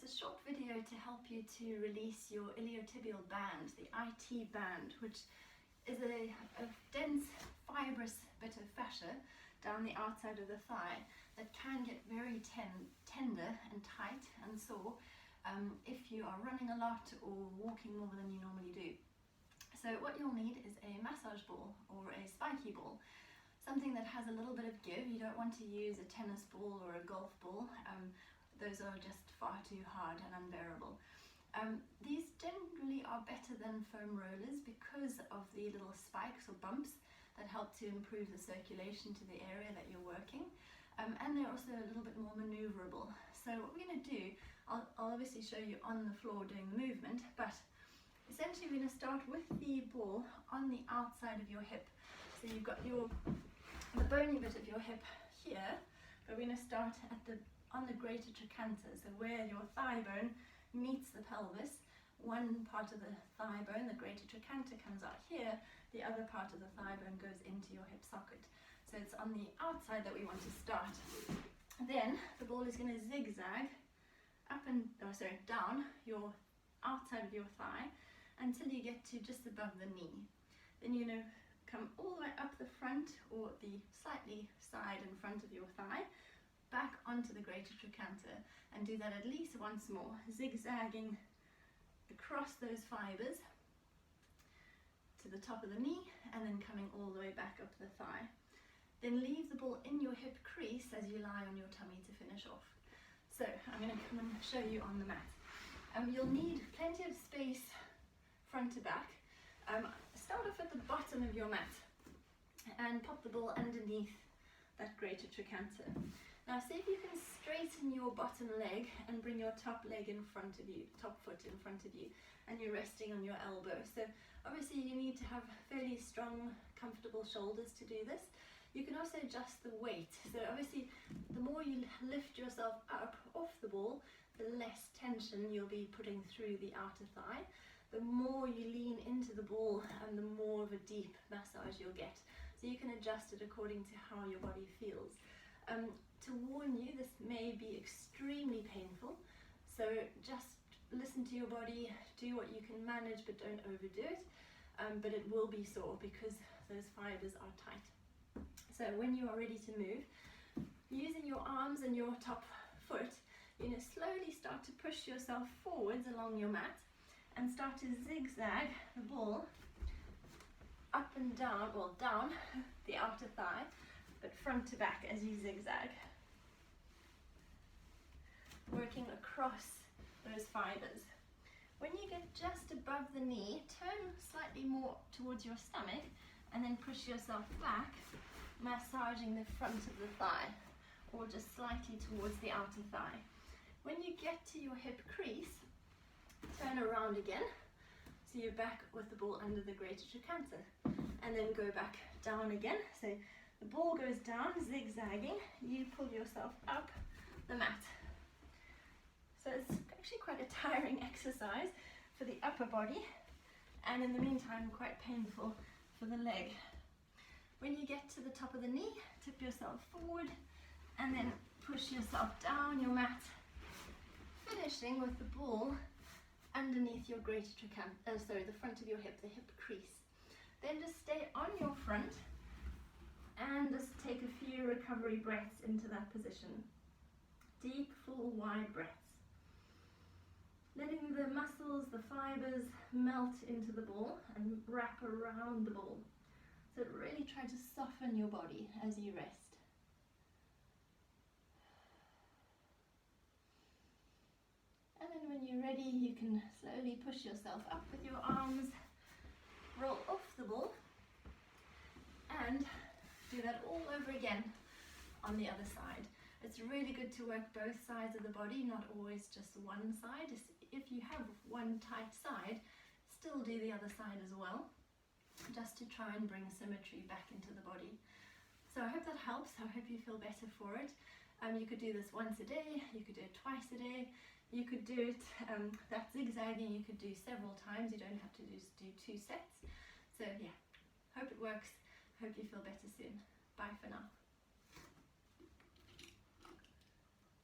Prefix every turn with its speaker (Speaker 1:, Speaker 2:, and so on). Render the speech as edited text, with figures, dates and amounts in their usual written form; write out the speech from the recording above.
Speaker 1: a short video to help you to release your iliotibial band, the IT band, which is a dense fibrous bit of fascia down the outside of the thigh that can get very tender and tight and sore if you are running a lot or walking more than you normally do. So what you'll need is a massage ball or a spiky ball, something that has a little bit of give. You don't want to use a tennis ball or a golf ball. Those are just far too hard and unbearable. These generally are better than foam rollers because of the little spikes or bumps that help to improve the circulation to the area that you're working. And they're also a little bit more maneuverable. So what we're going to do, I'll obviously show you on the floor doing the movement, but essentially we're going to start with the ball on the outside of your hip. So you've got the bony bit of your hip here, but we're going to start on the greater trochanter, so where your thigh bone meets the pelvis. One part of the thigh bone, the greater trochanter, comes out here, the other part of the thigh bone goes into your hip socket. So it's on the outside that we want to start. Then the ball is going to zigzag down your outside of your thigh until you get to just above the knee. Then you're going to come all the way up the front or the slightly side in front of your thigh, back onto the greater trochanter, and do that at least once more, zigzagging across those fibers to the top of the knee and then coming all the way back up the thigh. Then leave the ball in your hip crease as you lie on your tummy to finish off. So I'm going to come and show you on the mat. You'll need plenty of space front to back. Start off at the bottom of your mat and pop the ball underneath that greater trochanter. Now see if you can straighten your bottom leg and bring your top leg in front of you, top foot in front of you, and you're resting on your elbow. So obviously you need to have fairly strong, comfortable shoulders to do this. You can also adjust the weight. So obviously the more you lift yourself up off the ball, the less tension you'll be putting through the outer thigh. The more you lean into the ball and the more of a deep massage you'll get. So you can adjust it according to how your body feels. To warn you, this may be extremely painful, so just listen to your body, do what you can manage but don't overdo it, but it will be sore because those fibers are tight. So when you are ready to move, using your arms and your top foot, you're going to slowly start to push yourself forwards along your mat and start to zigzag the ball up and down, well down the outer thigh, but front to back as you zigzag, working across those fibers. When you get just above the knee, turn slightly more towards your stomach and then push yourself back, massaging the front of the thigh or just slightly towards the outer thigh. When you get to your hip crease, turn around again so you're back with the ball under the greater trochanter, and then go back down again. So the ball goes down, zigzagging, you pull yourself up the mat. So it's actually quite a tiring exercise for the upper body, and in the meantime quite painful for the leg. When you get to the top of the knee, tip yourself forward and then push yourself down your mat, finishing with the ball underneath your greater trochanter, the front of your hip, the hip crease. Then just stay on your front and just take a few recovery breaths into that position. Deep, full, wide breaths. Letting the muscles, the fibers melt into the ball and wrap around the ball. So really try to soften your body as you rest. And then when you're ready, you can slowly push yourself up with your arms, roll off the ball, and do that all over again on the other side. It's really good to work both sides of the body, not always just one side. If you have one tight side, still do the other side as well, just to try and bring symmetry back into the body. So I hope that helps. I hope you feel better for it. You could do this once a day, you could do it twice a day, you could do it, that zigzagging you could do several times, you don't have to just do 2 sets. So yeah, hope it works, hope you feel better soon. Bye for now.